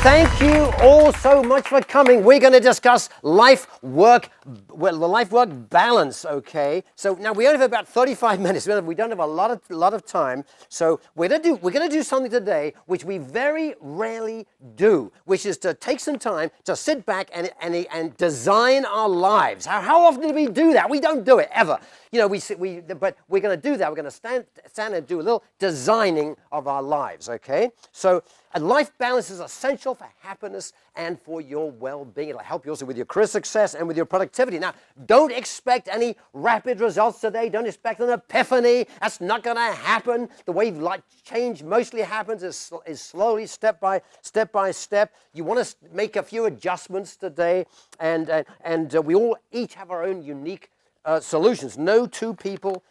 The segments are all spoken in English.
Thank you all so much for coming. We're going to discuss life-work balance, okay? So now we only have about 35 minutes. We don't have a lot of time. So we're going to do something today which we very rarely do, which is to take some time to sit back and design our lives. How often do we do that? We don't do it ever. You know, but we're going to do that. We're going to stand and do a little designing of our lives, okay? So a life balance is essential for happiness and for your well-being. It'll help you also with your career success and with your productivity. Now, don't expect any rapid results today. Don't expect an epiphany. That's not going to happen. The way life change mostly happens is slowly, step by step. You want to make a few adjustments today, and we all each have our own unique solutions. No two people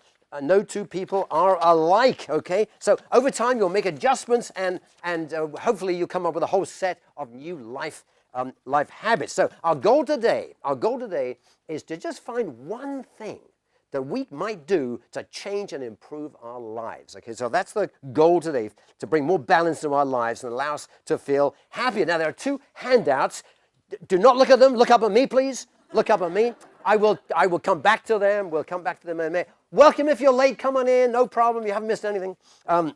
are alike, okay? So over time, you'll make adjustments and hopefully you'll come up with a whole set of new life habits. So our goal today is to just find one thing that we might do to change and improve our lives, okay? So that's the goal today, to bring more balance to our lives and allow us to feel happier. Now, there are two handouts. Do not look at them. Look up at me, please. Look up at me. I will come back to them. We'll come back to them in a minute. Welcome if you're late. Come on in. No problem. You haven't missed anything. Now,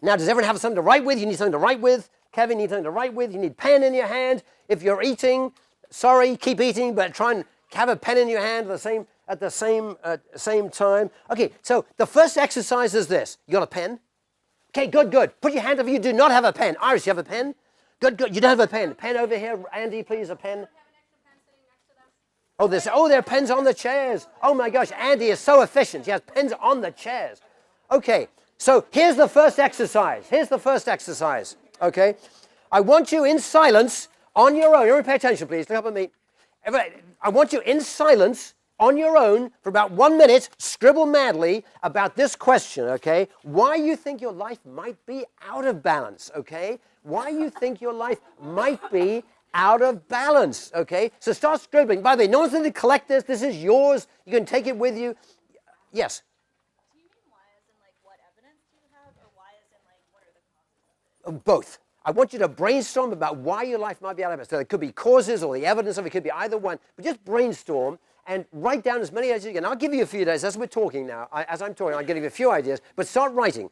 does everyone have something to write with? You need something to write with. Kevin, you need something to write with. You need pen in your hand. If you're eating, sorry, keep eating, but try and have a pen in your hand at the same time. Okay, so the first exercise is this. You got a pen? Okay, good. Put your hand up if you do not have a pen. Iris, you have a pen? Good. You don't have a pen. Pen over here. Andy, please, a pen. Oh, there are pens on the chairs. Oh my gosh, Andy is so efficient. He has pens on the chairs. Okay, so here's the first exercise. Okay? I want you in silence on your own. Everyone pay attention, please. Look up at me. I want you in silence on your own for about 1 minute, scribble madly about this question, okay? Why you think your life might be out of balance, okay? Why you think your life might be out of balance, okay? So start scribbling. By the way, no one's going to collect this. This is yours. You can take it with you. Yes? Do you mean why as in like what evidence do you have, or why as in like what are the causes of it? Both. I want you to brainstorm about why your life might be out of balance. So it could be causes or the evidence of it. It could be either one. But just brainstorm and write down as many as you can. I'll give you a few days as we're talking now. As I'm talking, I'll give you a few ideas. But start writing.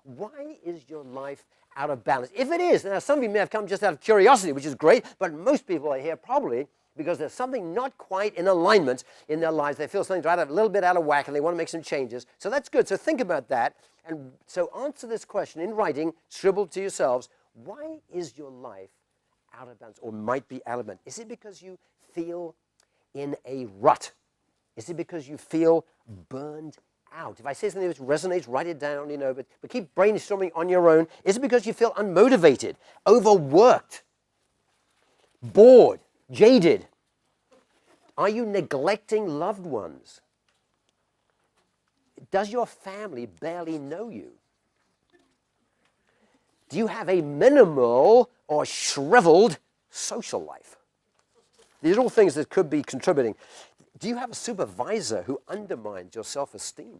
Why is your life out of balance? If it is, now some of you may have come just out of curiosity, which is great, but most people are here probably because there's something not quite in alignment in their lives. They feel something's a little bit out of whack and they want to make some changes. So that's good. So think about that. And so answer this question in writing, scribble to yourselves, why is your life out of balance or might be out of balance? Is it because you feel in a rut? Is it because you feel burned out? If I say something that resonates, write it down, but keep brainstorming on your own. Is it because you feel unmotivated, overworked, bored, jaded? Are you neglecting loved ones? Does your family barely know you? Do you have a minimal or shriveled social life? These are all things that could be contributing. Do you have a supervisor who undermines your self-esteem?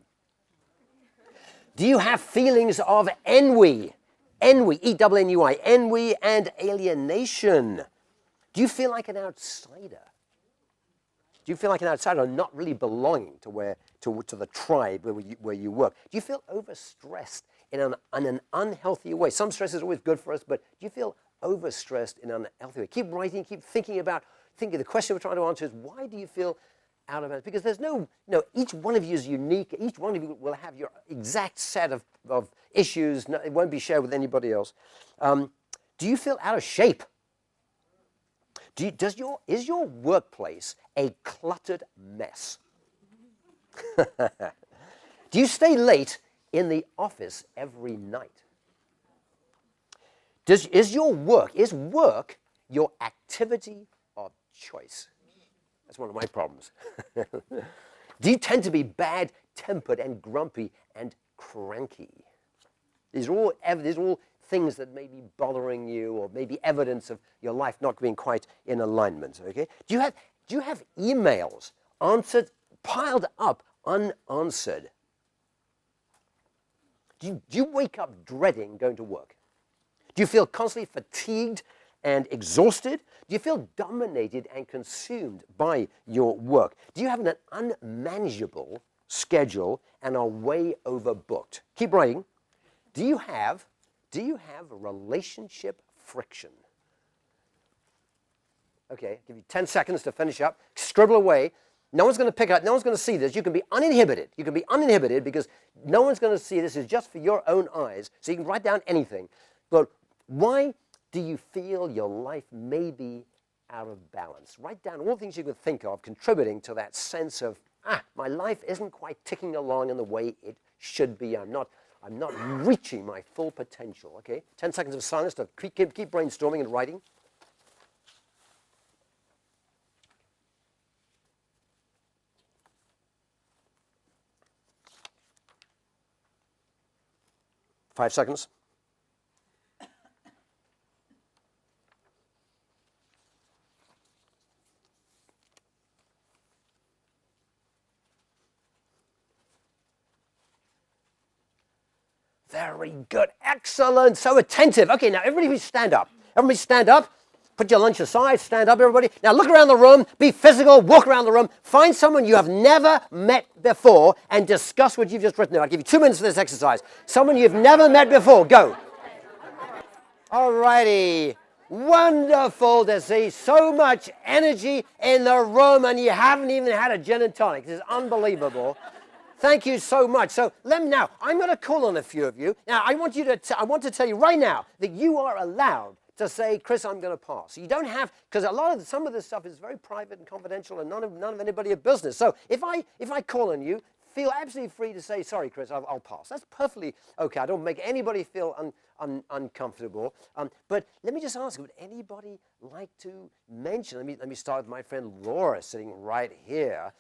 Do you have feelings of ennui, E-W-N-U-I, ennui and alienation? Do you feel like an outsider? Do you feel like an outsider, not really belonging to the tribe where you work? Do you feel overstressed in an unhealthy way? Some stress is always good for us, but do you feel overstressed in an unhealthy way? Keep writing, keep thinking. The question we're trying to answer is, why do you feel out of balance? Because there's each one of you is unique. Each one of you will have your exact set of issues. It won't be shared with anybody else. Do you feel out of shape? Is your workplace a cluttered mess? Do you stay late in the office every night? Is work your activity of choice? That's one of my problems. Do you tend to be bad-tempered and grumpy and cranky? These are all things that may be bothering you, or maybe evidence of your life not being quite in alignment. Okay? Do you have emails piled up unanswered? Do you wake up dreading going to work? Do you feel constantly fatigued and exhausted? Do you feel dominated and consumed by your work? Do you have an unmanageable schedule and are way overbooked? Keep writing. Do you have relationship friction? Okay, give you 10 seconds to finish up. Scribble away. No one's going to pick up. No one's going to see this. You can be uninhibited. You can be uninhibited because no one's going to see this. It's just for your own eyes. So you can write down anything. But why do you feel your life may be out of balance? Write down all the things you can think of contributing to that sense of, my life isn't quite ticking along in the way it should be. I'm not reaching my full potential. Okay, 10 seconds of silence to keep brainstorming and writing. Five seconds. Very good. Excellent. So attentive. Okay, now everybody stand up. Everybody stand up. Put your lunch aside. Stand up, everybody. Now look around the room. Be physical. Walk around the room. Find someone you have never met before and discuss what you've just written. I'll give you 2 minutes for this exercise. Someone you've never met before. Go. All righty. Wonderful to see so much energy in the room, and you haven't even had a gin and tonic. This is unbelievable. Thank you so much. So now, I'm going to call on a few of you. Now, I want to tell you right now that you are allowed to say, Chris, I'm going to pass. You don't have, because some of this stuff is very private and confidential, and none of anybody's business. So if I call on you, feel absolutely free to say, sorry, Chris, I'll pass. That's perfectly okay. I don't make anybody feel uncomfortable. But let me just ask, would anybody like to mention, let me start with my friend Laura sitting right here.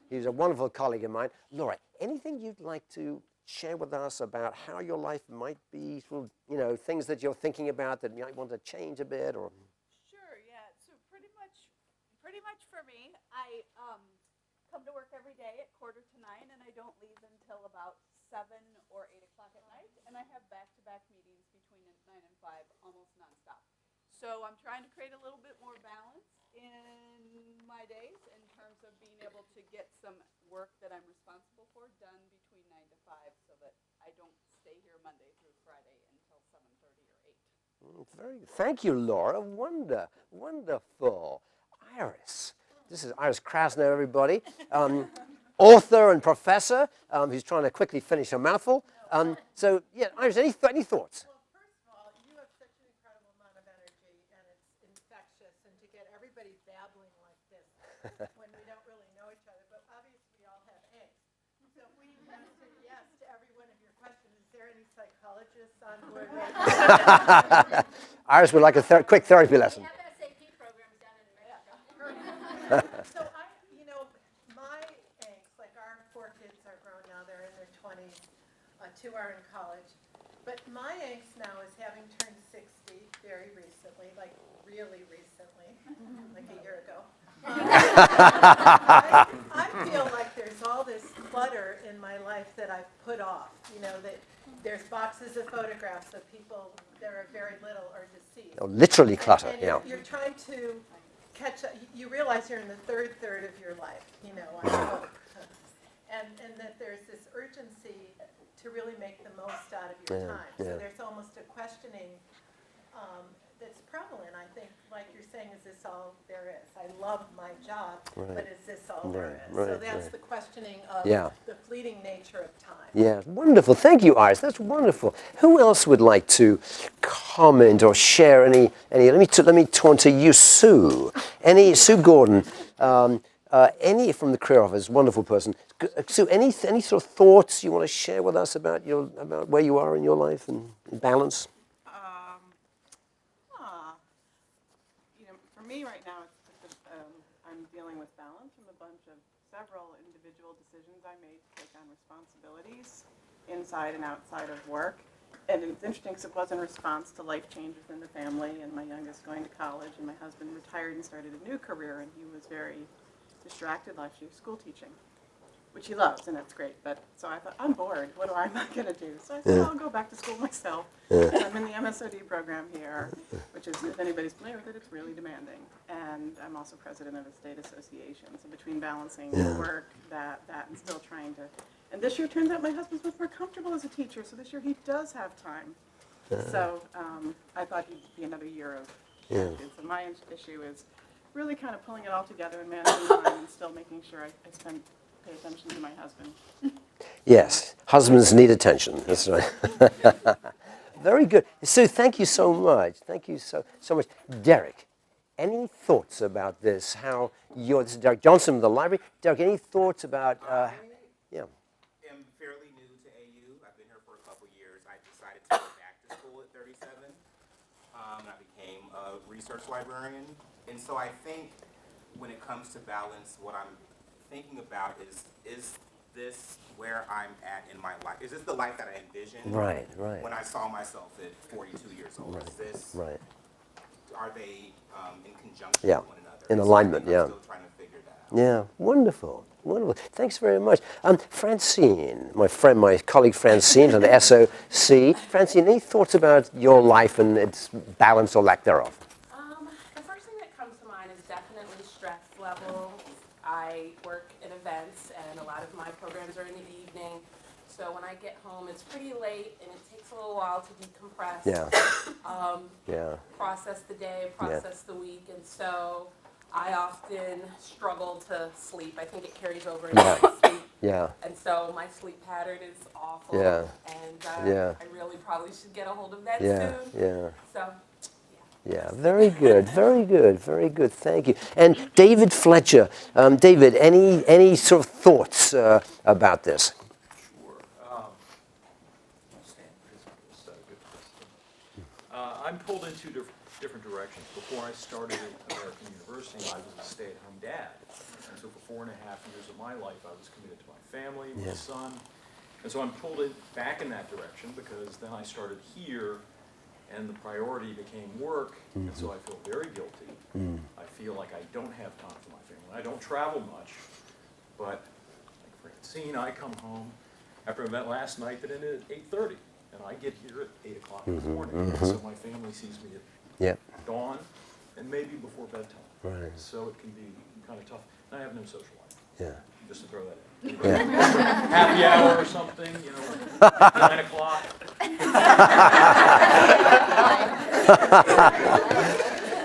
He's a wonderful colleague of mine. Laura, anything you'd like to share with us about how your life might be, things that you're thinking about that you might want to change a bit? Or Sure, yeah. So pretty much for me, I come to work every day at 8:45, and I don't leave until about 7 or 8 o'clock at night, and I have back-to-back meetings between 9 and 5 almost nonstop. So I'm trying to create a little bit more balance in my days in terms of being able to get some work that I'm responsible for done between 9 to 5 so that I don't stay here Monday through Friday until 7:30 or 8. Thank you, Laura. Wonderful. Iris. This is Iris Krasno, everybody. Author and professor who's trying to quickly finish a mouthful. So, yeah, Iris, any thoughts? Well, first of all, you have such an incredible amount of energy, and it's infectious. And to get everybody babbling like this when we don't really know each other, but obviously we all have eggs. So if we answer yes to every one of your questions, is there any psychologists on board? Iris would like a quick therapy lesson. We have SAP programs down in America. So my angst, like our 4 kids are grown now, they're in their 20s, 2 are in college. But my angst now is having turned 60 very recently, like really recently, like a year ago. I feel like there's all this clutter in my life that I've put off. That there's boxes of photographs of people that are very little or deceased. Oh, literally clutter, And you're trying to catch up. You realize you're in the third of your life, I hope. And that there's this urgency to really make the most out of your time. So there's almost a questioning that's prevalent, I think, like you're saying, is this all there is? I love my job, but is this all there is? So that's the questioning of the fleeting nature of time. Yeah, wonderful. Thank you, Iris. That's wonderful. Who else would like to comment or share any? Let me turn to you, Sue. Sue Gordon. Any from the career office, wonderful person. Sue, any sort of thoughts you want to share with us about where you are in your life and balance? For me right now, it's just I'm dealing with balance from several individual decisions I made to take on responsibilities inside and outside of work. And it's interesting because it was in response to life changes in the family and my youngest going to college and my husband retired and started a new career, and he was very distracted last year school teaching. which he loves, and that's great. But so I thought, I'm bored. What am I going to do? So I said, well, I'll go back to school myself. And I'm in the MSOD program here, which is, if anybody's familiar with it, it's really demanding. And I'm also president of a state association. So between balancing work, that, and still trying to. And this year, turns out my husband's much more comfortable as a teacher. So this year he does have time. So I thought he'd be another year of gratitude. So my issue is really kind of pulling it all together and managing time and still making sure I pay attention to my husband. Yes, husbands need attention. That's right. Very good. Sue, thank you so much. Thank you so much. Derek, any thoughts about this? This is Derek Johnson of the library. Derek, any thoughts about, yeah. I'm fairly new to AU. I've been here for a couple years. I decided to go back to school at 37. And I became a research librarian. And so I think when it comes to balance, what I'm thinking about is this where I'm at in my life? Is this the life that I envisioned Right. when I saw myself at 42 years old? Right. Is this, Right. are they in conjunction Yeah, with one another? in So I alignment, think I'm yeah. still trying to figure that out. Yeah, wonderful, wonderful. Thanks very much. Francine, my colleague Francine from the SOC. Francine, any thoughts about your life and its balance or lack thereof? The first thing that comes to mind is definitely stress levels. I work in events, and a lot of my programs are in the evening. So when I get home, it's pretty late, and it takes a little while to decompress. Process the day, process the week, and so I often struggle to sleep. I think it carries over into my sleep. And so my sleep pattern is awful. And I really probably should get a hold of that soon. So. Yeah, very good, very good, very good. Thank you. And David Fletcher, David, any sort of thoughts about this? Sure. I'll stand because it's good question. I'm pulled in two different directions. Before I started at American University, I was a stay-at-home dad. And so for 4.5 years of my life, I was committed to my family, my son. And so I'm pulled back in that direction because then I started here, and the priority became work, and so I feel very guilty. I feel like I don't have time for my family. I don't travel much, but like Francine, I come home after an event last night that ended at 8:30, and I get here at 8 o'clock in the morning. And so my family sees me at dawn and maybe before bedtime. Right. So it can be kind of tough. And I have no social life. Yeah. Just to throw that in. Happy hour or something, 9 o'clock.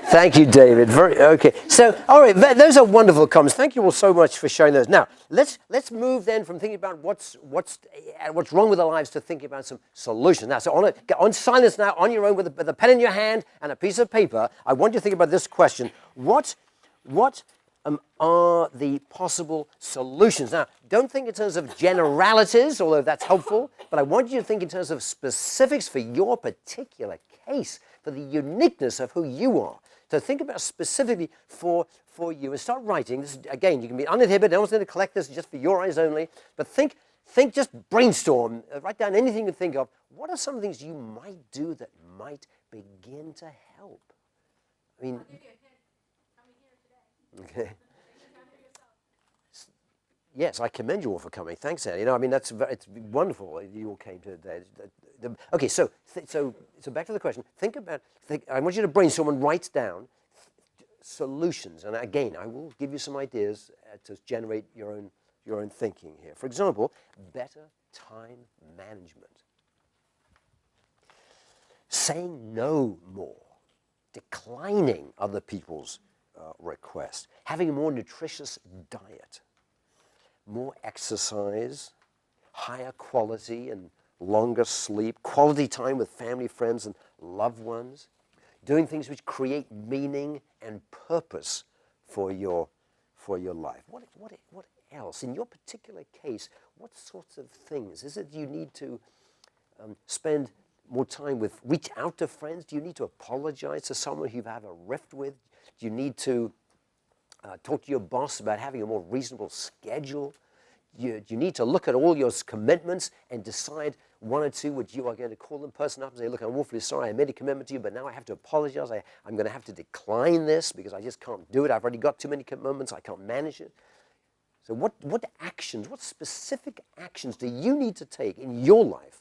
Thank you, David. Okay. So, all right, those are wonderful comments. Thank you all so much for sharing those. Now, let's move then from thinking about what's wrong with our lives to thinking about some solutions. Now, so on silence now, on your own, with a pen in your hand and a piece of paper, I want you to think about this question: What are the possible solutions? Now, don't think in terms of generalities, although that's helpful, but I want you to think in terms of specifics for your particular case, for the uniqueness of who you are. So think about specifically for you and start writing. This, again, you can be uninhibited. No one's going to collect this just for your eyes only. But think, just brainstorm. Write down anything you think of. What are some things you might do that might begin to help? I mean, I'll give you a hint. Coming here today. okay. Yes, I commend you all for coming. Thanks, Annie. I mean, it's wonderful you all came today. Okay, so back to the question. I want you to brainstorm and write down solutions. And again, I will give you some ideas to generate your own thinking here. For example, better time management. Saying no more. Declining other people's requests. Having a more nutritious diet. More exercise, higher quality and longer sleep, quality time with family, friends, and loved ones, doing things which create meaning and purpose for your life. What else? In your particular case, what sorts of things? Is it you need to spend more time with, reach out to friends? Do you need to apologize to someone who you've had a rift with? Do you need to talk to your boss about having a more reasonable schedule? You need to look at all your commitments and decide one or two which you are going to call the person up and say, look, I'm awfully sorry, I made a commitment to you, but now I have to apologize. I'm going to have to decline this because I just can't do it. I've already got too many commitments. I can't manage it. So what actions, what specific actions do you need to take in your life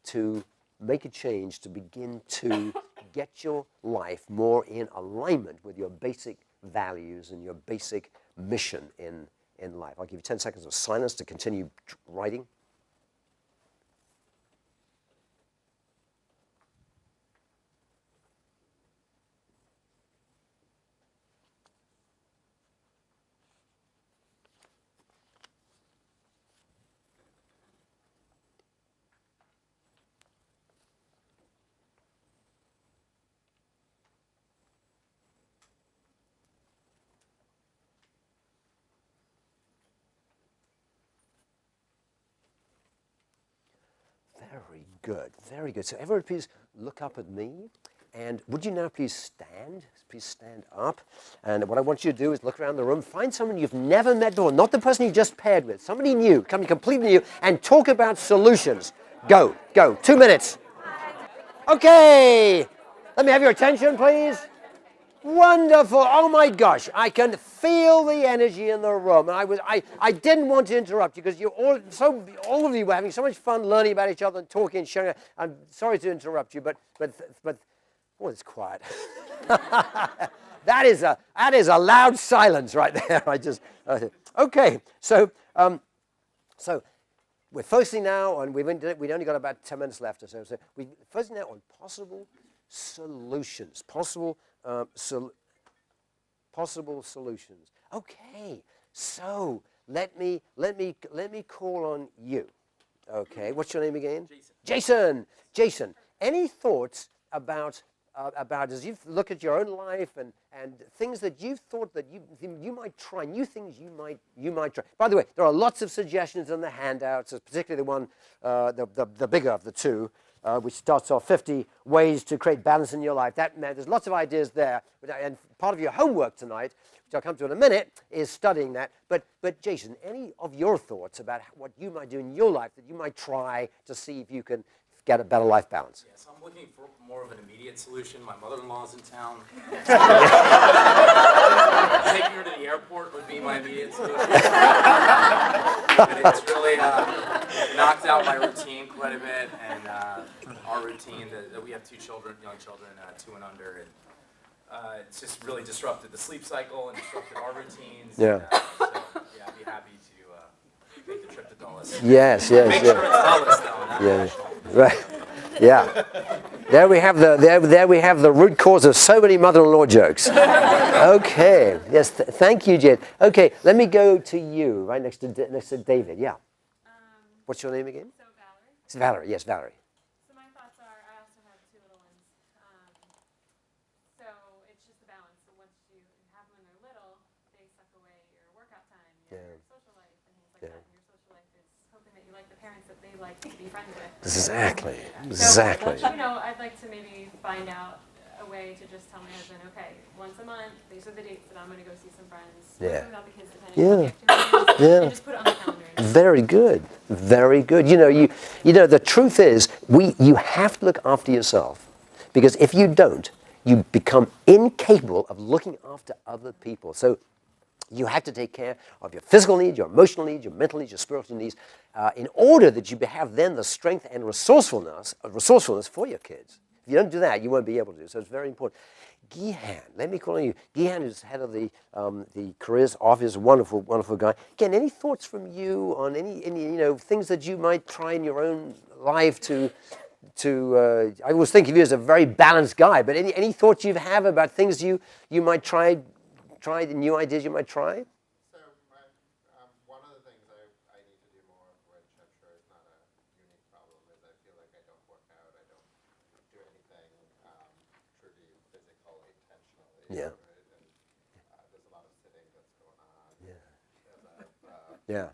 to make a change, to begin to get your life more in alignment with your basic values and your basic mission in life? I'll give you 10 seconds of silence to continue writing. Very good, very good. So everyone please look up at me. And would you now please stand? Please stand up. And what I want you to do is look around the room, find someone you've never met before, not the person you just paired with, somebody new, somebody completely new, and talk about solutions. Go, 2 minutes. Okay, let me have your attention, please. Wonderful. Oh my gosh, I can feel the energy in the room. And I didn't want to interrupt you because all of you were having so much fun learning about each other and talking and sharing. I'm sorry to interrupt you, but oh, it's quiet. That is a loud silence right there. Okay. So we're focusing now on, we've only got about 10 minutes left or so. So we're focusing now on possible solutions, possible solutions. Okay, so let me call on you. Okay, what's your name again? Jason. Any thoughts about as you look at your own life and things that you've thought that you might try, new things you might try. By the way, there are lots of suggestions in the handouts, particularly the one, the bigger of the two, which starts off 50 ways to create balance in your life. There's lots of ideas there, and part of your homework tonight, which I'll come to in a minute, is studying that. But Jason, any of your thoughts about what you might do in your life that you might try to see if you can get a better life balance? Yes, I'm looking for more of an immediate solution. My mother-in-law's in town. Taking her to the airport would be my immediate solution. And it's really knocked out my routine quite a bit, and our routine, that we have two children, young children, 2 and under, and it's just really disrupted the sleep cycle and disrupted our routines. Yeah. And, I'd be happy to make the trip to Dulles. Yes. Make sure it's Dulles, though, not Yeah. National. Right. Yeah. There we have the root cause of so many mother-in-law jokes. Okay. Yes. Thank you, Jed. Okay. Let me go to you, right next to David. Yeah. What's your name again? So Valerie. It's Valerie. Yes, Valerie. So my thoughts are, I also have 2 little ones. So it's just a balance. So once you have them when they're little, they suck away your workout time, your social life, and things like that. And your social life is hoping that you like the parents that they like to be friends with. Exactly. So, I'd like to maybe find out a way to just tell my husband, okay, once a month, these are the dates that I'm going to go see some friends. Yeah. Without the kids, depending on the activities. Yeah. And just put it on the calendar. Very good. Very good. You know, the truth is, you have to look after yourself, because if you don't, you become incapable of looking after other people. So you have to take care of your physical needs, your emotional needs, your mental needs, your spiritual needs, in order that you have then the strength and resourcefulness for your kids. If you don't do that, you won't be able to. So it's very important. Gihan, let me call on you. Gihan is head of the careers office, wonderful, wonderful guy. Again, any thoughts from you on any things that you might try in your own life to I always think of you as a very balanced guy, but any thoughts you have about things you might try, the new ideas you might try? So one of the things I need to do more of, which I'm sure is not a unique problem, is I feel like I don't work out, I don't do anything truly physical intentionally. Yeah. Right? And there's a lot of sitting that's going on. Yeah. As I've passed 50,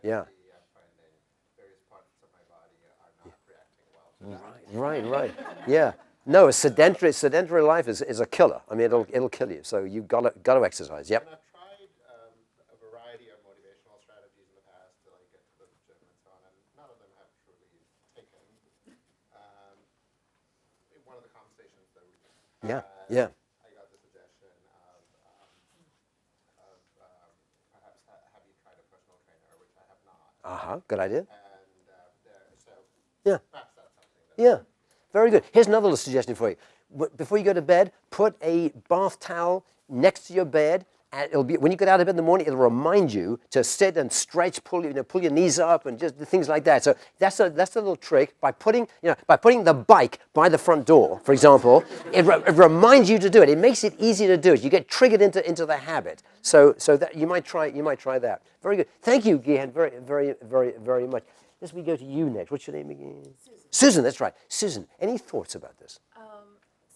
Yeah. I'm finding various parts of my body are not reacting well to that. Right. Yeah. No, a sedentary life is a killer. I mean, it'll kill you. So you've got to exercise. Yep. And I've tried a variety of motivational strategies in the past to get to the gym and so on, and none of them have truly taken. One of the conversations that we Yeah. I got the suggestion of Good idea. And so Yeah. perhaps that's something that Yeah, very good. Here's another little suggestion for you. Before you go to bed, put a bath towel next to your bed. And it'll be when you get out of bed in the morning. It'll remind you to sit and stretch, pull your knees up, and just things like that. So that's a little trick by putting the bike by the front door, for example. It reminds you to do it. It makes it easy to do it. You get triggered into the habit. So that you might try that. Very good. Thank you, Gian, very much. Let's we go to you next. What's your name again? Susan, that's right. Susan, any thoughts about this?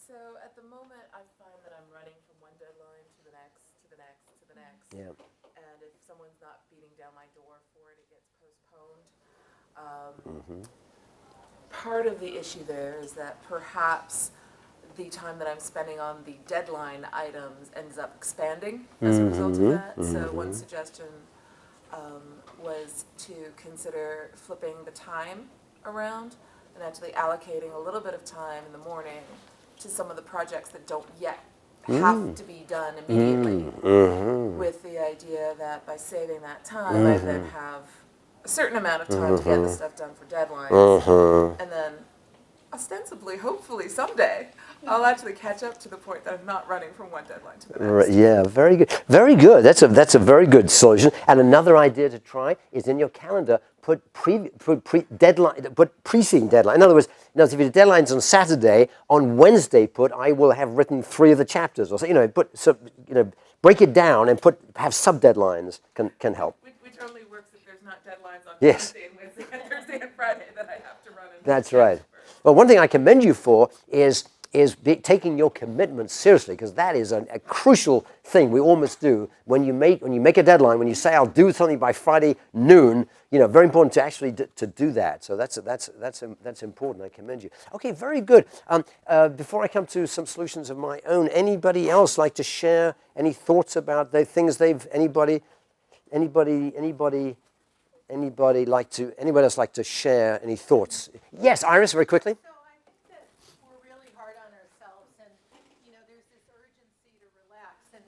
So at the moment, I find that I'm running from one deadline to the next, to the next, to the next. Yeah. And if someone's not beating down my door for it, it gets postponed. Part of the issue there is that perhaps the time that I'm spending on the deadline items ends up expanding as a result of that. So one suggestion was to consider flipping the time around and actually allocating a little bit of time in the morning to some of the projects that don't yet have to be done immediately, with the idea that by saving that time, I then have a certain amount of time to get the stuff done for deadlines, and then ostensibly, hopefully someday, I'll actually catch up to the point that I'm not running from one deadline to the next. Right, yeah, very good. Very good. That's a very good solution. And another idea to try is in your calendar, put preceding deadline. In other words, if your deadline's on Saturday, on Wednesday I will have written 3 of the chapters, or so, break it down and have sub deadlines can help. Which only works if there's not deadlines on Yes. Tuesday and Wednesday and Thursday and Friday that I have to run. That's right. Well, one thing I commend you for is taking your commitment seriously, because that is a crucial thing we all must do when you make a deadline. When you say I'll do something by Friday noon, very important to actually to do that. So that's important. I commend you. Okay, very good. Before I come to some solutions of my own, anybody else like to share any thoughts about the things anybody else like to share any thoughts? Yes, Iris, very quickly. So I think that we're really hard on ourselves, and there's this urgency to relax. And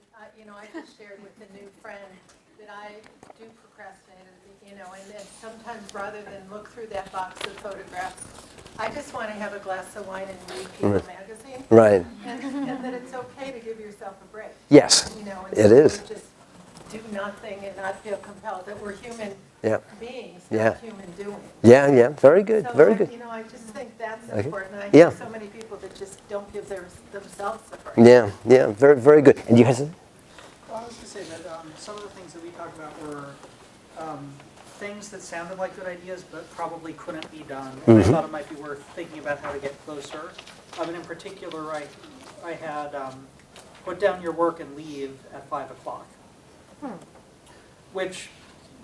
I just shared with a new friend that I do procrastinate, and sometimes rather than look through that box of photographs, I just want to have a glass of wine and read People magazine. Right. And that it's okay to give yourself a break. Yes, it is. Just do nothing and not feel compelled. That we're human beings, Yeah. not human doing. Yeah, very good, So very good. I just think that's Okay. important. I Yeah. hear so many people that just don't give themselves a break. Yeah, very, very good. And you have some? Well, I was going to say that some of the things that we talked about were things that sounded like good ideas but probably couldn't be done. And I thought it might be worth thinking about how to get closer. In particular, I had put down your work and leave at 5 o'clock, which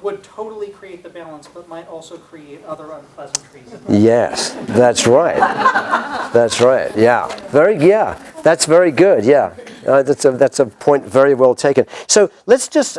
would totally create the balance but might also create other unpleasantries. Yes, that's right. That's right. Yeah, that's very good. Yeah, that's a point very well taken. So let's just.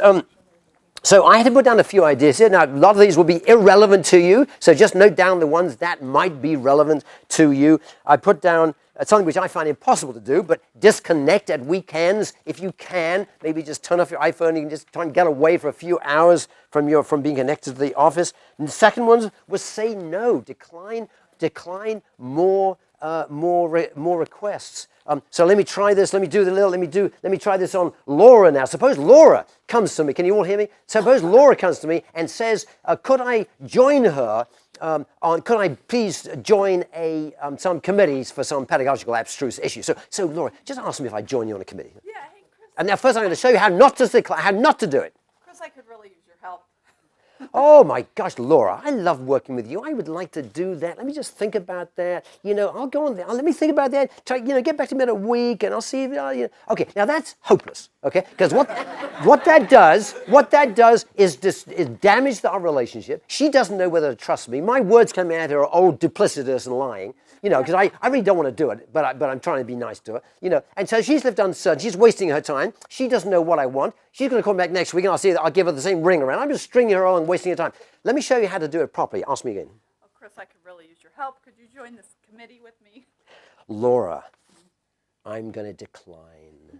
So I had to put down a few ideas here. Now, a lot of these will be irrelevant to you, so just note down the ones that might be relevant to you. I put down something which I find impossible to do, but disconnect at weekends if you can. Maybe just turn off your iPhone. You can just try and get away for a few hours from being connected to the office. And the second one was say no, decline more requests. So let me try this. Let me try this on Laura now. Suppose Laura comes to me. Can you all hear me? Suppose Laura comes to me and says, "Could I join her? Could I please join some committees for some pedagogical abstruse issue?" So Laura, just ask me if I join you on a committee. Yeah, hey, Chris. And now first I'm going to show you how not to do it. Chris, I could really use your help. Oh my gosh, Laura, I love working with you. I would like to do that. Let me just think about that. I'll go on there. Let me think about that. Try, get back to me in a week, and I'll see if. Okay, now that's hopeless. Okay, because what that does is damage our relationship. She doesn't know whether to trust me. My words coming out are old, duplicitous, and lying. Because I really don't want to do it, but I'm trying to be nice to her. And so she's left uncertain. She's wasting her time. She doesn't know what I want. She's going to come back next week, and I'll give her the same ring around. I'm just stringing her on, wasting her time. Let me show you how to do it properly. Ask me again. Oh, Chris, I could really use your help. Could you join this committee with me? Laura, I'm going to decline.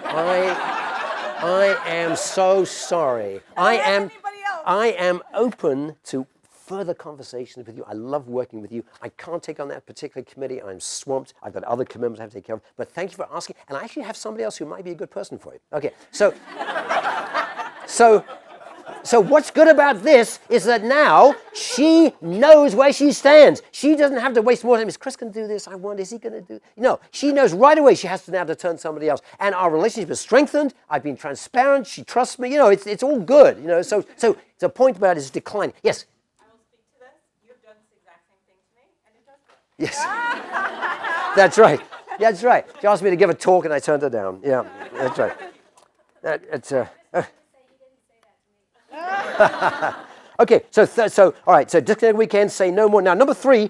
I am so sorry. Anybody else? I am open to further conversations with you. I love working with you. I can't take on that particular committee. I'm swamped. I've got other commitments I have to take care of. But thank you for asking. And I actually have somebody else who might be a good person for you. Okay, so what's good about this is that now she knows where she stands. She doesn't have to waste more time. Is Chris going to do this? I wonder, is he going to do? No, she knows right away she has to now to turn somebody else. And our relationship is strengthened. I've been transparent. She trusts me. It's all good. So the point about it is declining. Yes? I will speak to this. You've done this exact same thing to me, and it does good. Yes. That's right. Yeah, that's right. She asked me to give a talk, and I turned her down. Yeah, that's right. Okay, so all right. So disconnect weekend. Say no more. Now, number 3,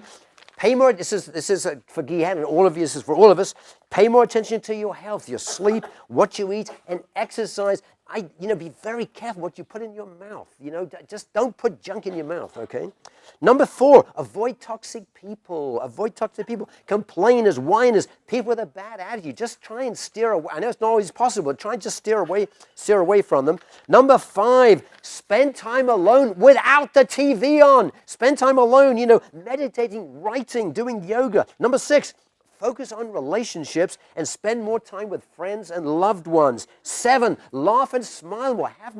pay more. This is for Guy and all of you. This is for all of us. Pay more attention to your health, your sleep, what you eat, and exercise. Be very careful what you put in your mouth. Just don't put junk in your mouth. Okay. Number 4, avoid toxic people. Avoid toxic people. Complainers, whiners, people with a bad attitude. Just try and steer away. I know it's not always possible, but try and just steer away from them. Number 5, spend time alone without the TV on. Spend time alone, meditating, writing, doing yoga. Number 6, focus on relationships and spend more time with friends and loved ones. 7, laugh and smile more. Have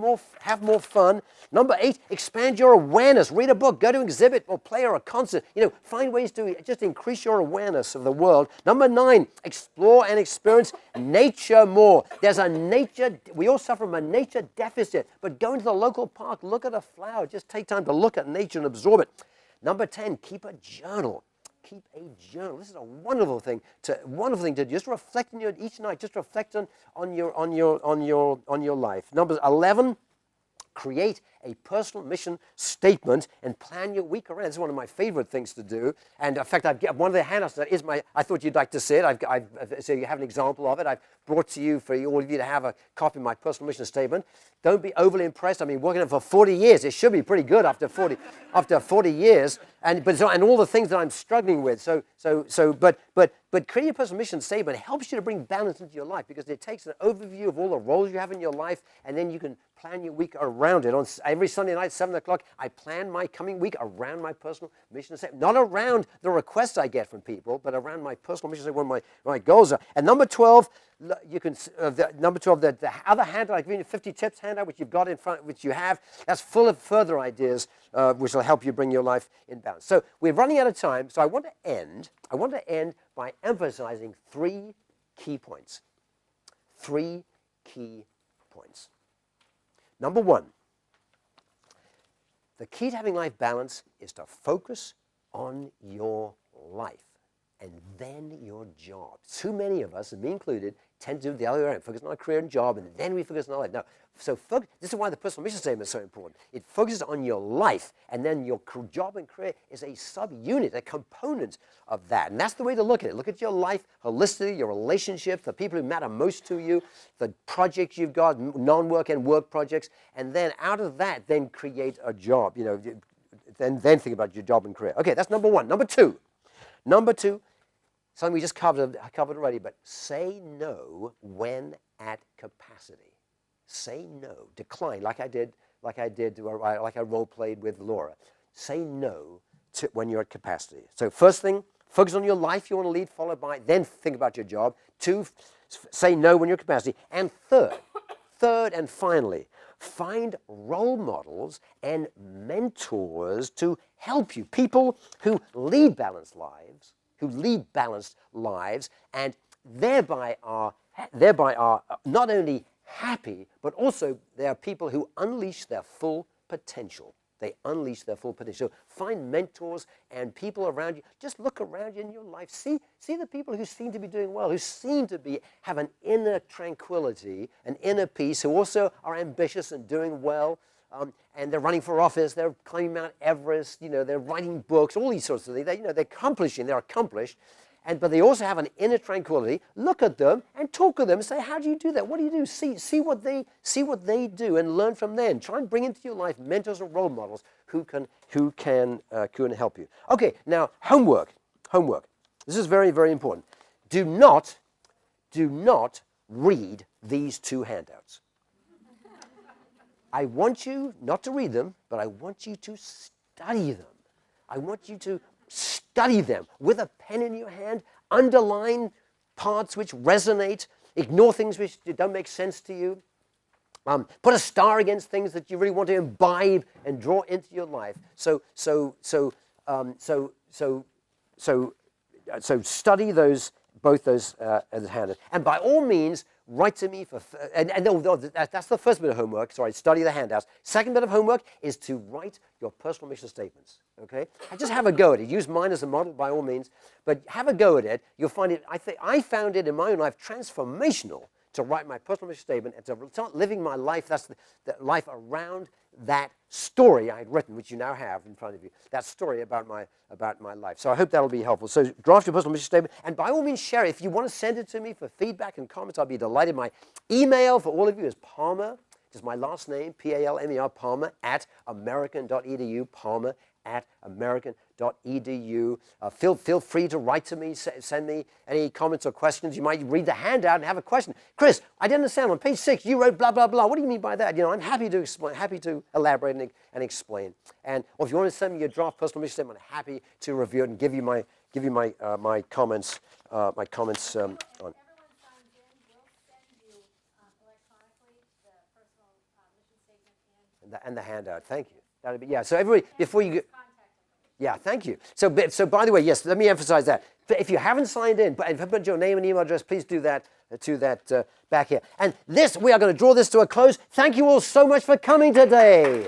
more fun. Number 8, expand your awareness. Read a book, go to an exhibit or play or a concert. Find ways to just increase your awareness of the world. Number 9, explore and experience nature more. We all suffer from a nature deficit, but go into the local park, look at a flower, just take time to look at nature and absorb it. Number 10, keep a journal. Keep a journal. This is a wonderful thing to do. Just reflect on each night. Just reflect on your life. Number 11, create a personal mission statement and plan your week around. This is one of my favorite things to do. And in fact, I've got one of the handouts that is I thought you'd like to see it. So you have an example of it. I've brought to you for all of you to have a copy of my personal mission statement. Don't be overly impressed. I've been working on it for 40 years. It should be pretty good after 40 years. And all the things that I'm struggling with. But creating a personal mission statement helps you to bring balance into your life because it takes an overview of all the roles you have in your life, and then you can plan your week around it. On every Sunday night, 7 o'clock, I plan my coming week around my personal mission statement. Not around the requests I get from people, but around my personal mission statement, what my goals are. And number 12, the other handout, I've given you 50 tips handout, which you've got in front, which you have, that's full of further ideas, which will help you bring your life in balance. So we're running out of time, so I want to end by emphasizing 3 key points. 3 key points. Number 1, the key to having life balance is to focus on your life and then your job. Too many of us, and me included, tend to do the other way around. Focus on our career and job, and then we focus on our life. Now, this is why the personal mission statement is so important. It focuses on your life, and then your job and career is a subunit, a component of that. And that's the way to look at it. Look at your life holistically, your relationships, the people who matter most to you, the projects you've got, non-work and work projects, and then out of that, then create a job. Then think about your job and career. Okay, that's number 1. Number 2, something we just covered already, but say no when at capacity. Say no. Decline, like I role played with Laura. Say no when you're at capacity. So first thing, focus on your life you want to lead, followed by, then think about your job. 2, say no when you're at capacity. And third and finally, find role models and mentors to help you. People who lead balanced lives, and thereby are not only happy, but also they are people who unleash their full potential. They unleash their full potential. So find mentors and people around you. Just look around you in your life. See the people who seem to be doing well, who seem to have an inner tranquility, an inner peace, who also are ambitious and doing well. And they're running for office, they're climbing Mount Everest, they're writing books, all these sorts of things. They're accomplished, but they also have an inner tranquility. Look at them and talk with them and say, how do you do that? What do you do? See what they do and learn from them. Try and bring into your life mentors or role models who can help you. Okay, now homework. This is very, very important. Do not read these 2 handouts. I want you not to read them, but I want you to study them. I want you to study them with a pen in your hand, underline parts which resonate, ignore things which don't make sense to you. Put a star against things that you really want to imbibe and draw into your life. So study those, both those as handed. And by all means, write to me that's the first bit of homework. Sorry, study the handouts. Second bit of homework is to write your personal mission statements. Okay, and just have a go at it. Use mine as a model by all means, but have a go at it. You'll find it. I found it in my own life transformational to write my personal mission statement and to start living my life. That's the life around that story I had written, which you now have in front of you. That story about my life. So I hope that'll be helpful. So draft your personal mission statement, and by all means share it. If you want to send it to me for feedback and comments, I'll be delighted. My email for all of you is Palmer, just my last name, Palmer, Palmer @american.edu, Palmer @american.edu. Feel free to write to me, send me any comments or questions. You might read the handout and have a question. Chris, I didn't understand. On page 6, you wrote blah, blah, blah. What do you mean by that? I'm happy to explain, happy to elaborate and explain. Or if you want to send me your draft personal mission statement, I'm happy to review it and give you my comments. My comments on. Everyone signs in, we'll send you electronically the personal mission statement And the handout. Thank you. That'd be, yeah. So everybody, before you get. Yeah, thank you. So by the way, yes, let me emphasize that. If you haven't signed in, but if you put your name and email address, please do that back here. And we are going to draw this to a close. Thank you all so much for coming today.